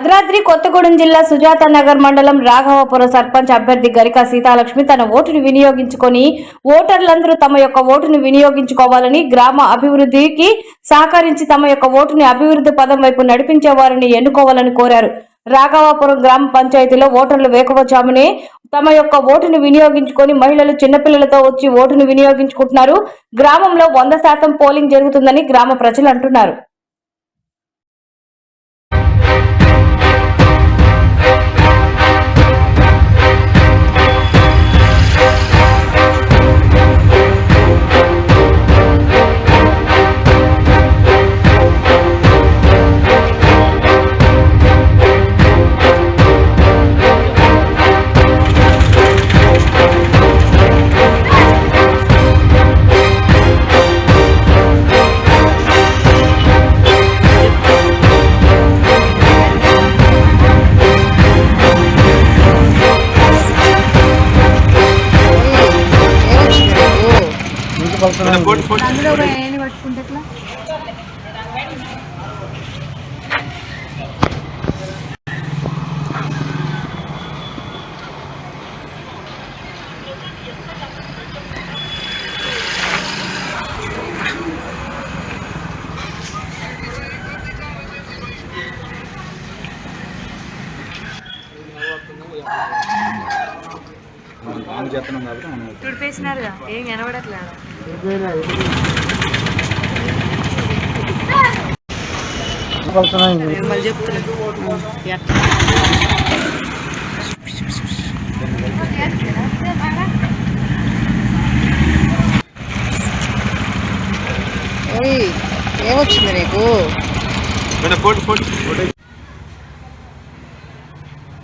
భద్రాద్రి కొత్తగూడెం జిల్లా సుజాత నగర్ మండలం రాఘవాపురం సర్పంచ్ అభ్యర్థి గరిక సీతాలక్ష్మి తన ఓటును వినియోగించుకొని ఓటర్లందరూ తమ యొక్క ఓటును వినియోగించుకోవాలని, గ్రామ అభివృద్ధికి సహకరించి తమ యొక్క ఓటుని అభివృద్ధి పదం వైపు నడిపించే వారిని ఎన్నుకోవాలని కోరారు. రాఘవాపురం గ్రామ పంచాయతీలో ఓటర్లు వేకువజామునే తమ యొక్క ఓటును వినియోగించుకొని మహిళలు, చిన్నపిల్లలతో వచ్చి ఓటును వినియోగించుకుంటున్నారు. గ్రామంలో 100% పోలింగ్ జరుగుతుందని గ్రామ ప్రజలు అంటున్నారు. తుడిపేసినారుగా ఏం కనబడట్లేదు. మళ్ళీ చెప్తున్నాను ఏమొచ్చింది నీకు?